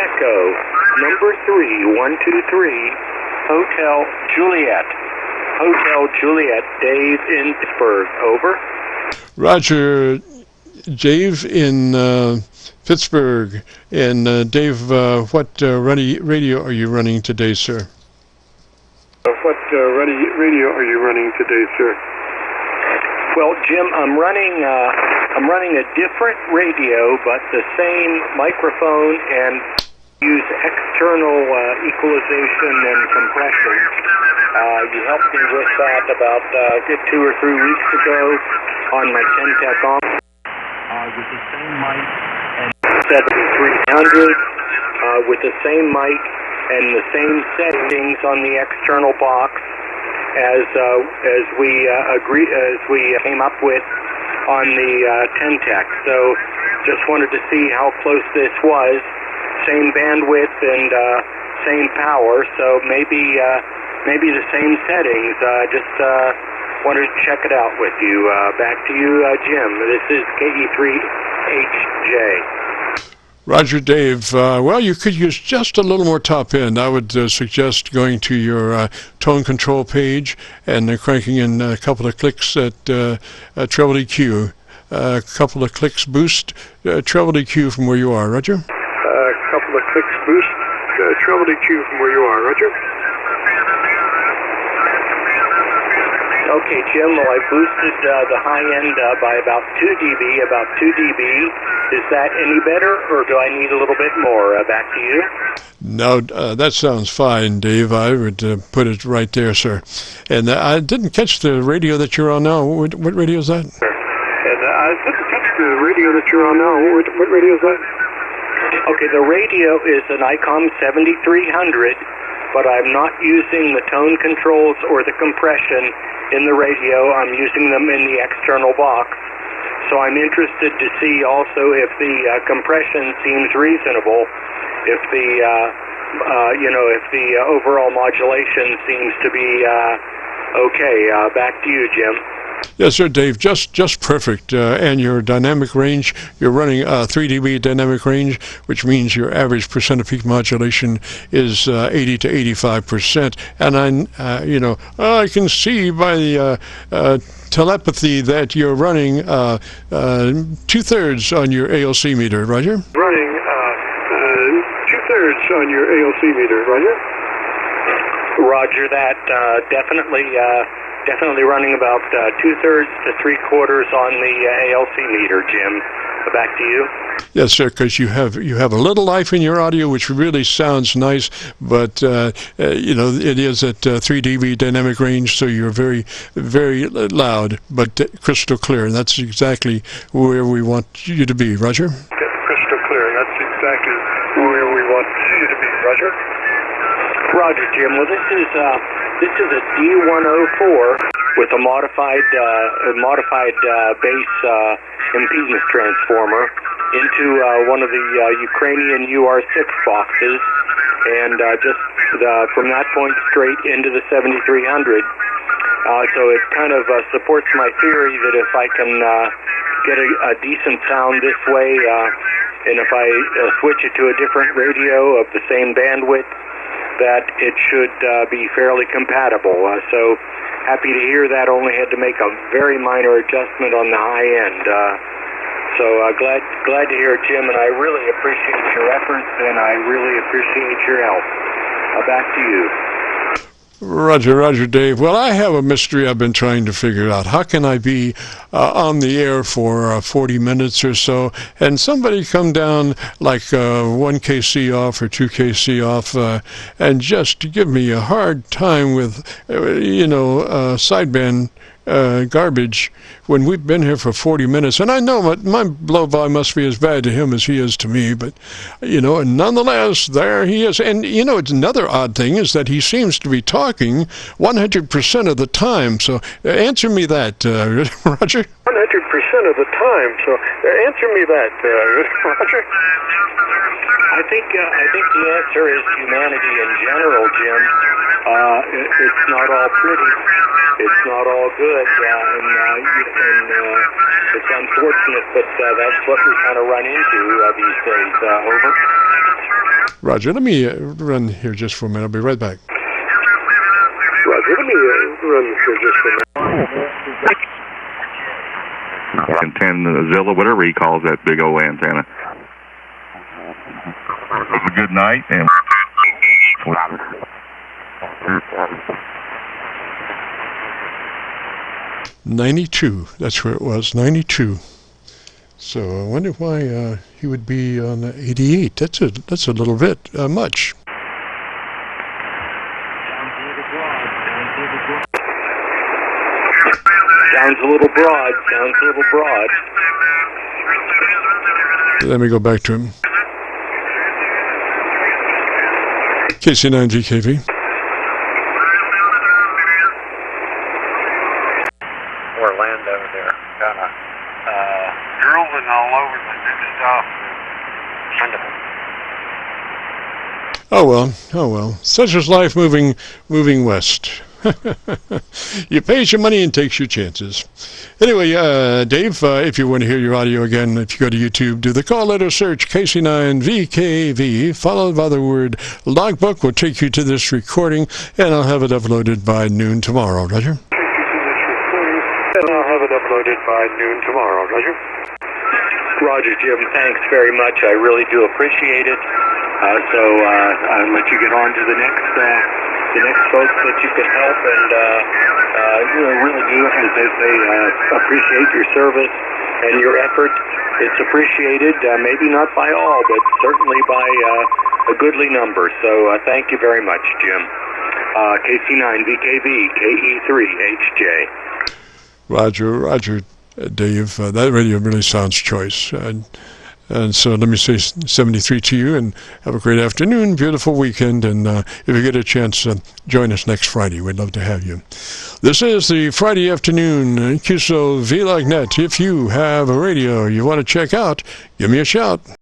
Echo, number 3123, Hotel Juliet. Hotel Juliet, Dave in Pittsburgh, over. Roger, Dave in Pittsburgh. And Dave, what radio are you running today, sir? What radio are you running today, sir? Well, Jim, I'm running a different radio, but the same microphone, and use external equalization and compression. You helped me with that about 2 or 3 weeks ago on my 10-tech on. With the same mic and 7300 with the same mic and the same settings on the external box as we came up with on the 10-tech. So just wanted to see how close this was. Same bandwidth and same power, so maybe the same settings. Just wanted to check it out with you. Back to you, Jim. This is KE3HJ. Roger, Dave. Well, you could use just a little more top end. I would suggest going to your tone control page and cranking in a couple of clicks at treble EQ. A couple of clicks boost treble EQ from where you are, Roger. A couple of clicks boost treble EQ from where you are, Roger. Okay, Jim, well, I boosted the high end by about 2 dB, Is that any better, or do I need a little bit more? Back to you. No, that sounds fine, Dave. I would put it right there, sir. And I didn't catch the radio that you're on now. What radio is that? And I didn't catch the radio that you're on now. What radio is that? Okay, the radio is an ICOM 7300, but I'm not using the tone controls or the compression in the radio. I'm using them in the external box. So I'm interested to see also if the compression seems reasonable, if the if the overall modulation seems to be okay. Back to you, Jim. Yes, sir, Dave. Just perfect. And your dynamic range, you're running 3 dB dynamic range, which means your average percent of peak modulation is 80 to 85%. And I can see by the telepathy that you're running 2/3 on your ALC meter, Roger? Running 2/3 on your ALC meter, Roger? Roger that. Definitely running about 2/3 to 3/4 on the ALC meter, Jim. Back to you. Yes, sir, because you have a little life in your audio, which really sounds nice, but it is at 3 dB dynamic range, so you're very, very loud, but crystal clear. And that's exactly where we want you to be, Roger. Crystal clear. That's exactly where we want you to be, Roger. Roger, Jim. Well, this is a D104 with a modified base impedance transformer into one of the Ukrainian UR6 boxes, and just from that point straight into the 7300. So it kind of supports my theory that if I can get a decent sound this way, and if I switch it to a different radio of the same bandwidth, that it should be fairly compatible. So happy to hear that. Only had to make a very minor adjustment on the high end. So glad to hear it, Jim, and I really appreciate your efforts, and I really appreciate your help. Back to you. Roger, Dave. Well, I have a mystery I've been trying to figure out. How can I be on the air for 40 minutes or so, and somebody come down like 1 kc off or 2 kc off and just give me a hard time with, sideband garbage when we've been here for 40 minutes. And I know my blow-by must be as bad to him as he is to me, but, and nonetheless, there he is. And, it's another odd thing is that he seems to be talking 100% of the time. So answer me that, Roger. 100% of the time. So answer me that, Roger. I think the answer is humanity in general, Jim. It's not all pretty. It's not all good, and it's unfortunate, but that's what we kind of run into these days. Over. Roger, let me run here just for a minute. I'll be right back. Roger, let me run here just for a minute. Antenna, whatever he calls that big old antenna. It was a good night, and 92. That's where it was. 92. So I wonder why he would be on 88. That's a little bit much. Sounds a little broad. Sounds a little broad. Let me go back to him. KC9VKV. Orlando there, kind of drooling all over the new stuff. Oh well. Such is life moving west. You pays your money and takes your chances. Anyway, Dave, if you want to hear your audio again, if you go to YouTube, do the call letter search KC9VKV, followed by the word logbook, will take you to this recording, and I'll have it uploaded by noon tomorrow. Roger? And I'll have it uploaded by noon tomorrow. Roger? Roger, Jim. Thanks very much. I really do appreciate it. So I'll let you get on to the next folks that you can help, and really do, as they say, appreciate your service and your effort. It's appreciated, maybe not by all, but certainly by a goodly number. So thank you very much, Jim. KC9VKV, KE3HJ. Roger, Dave. That radio really sounds choice. And so let me say 73 to you, and have a great afternoon, beautiful weekend, and if you get a chance, join us next Friday. We'd love to have you. This is the Friday afternoon Qso-Vlog net. If you have a radio you want to check out, give me a shout.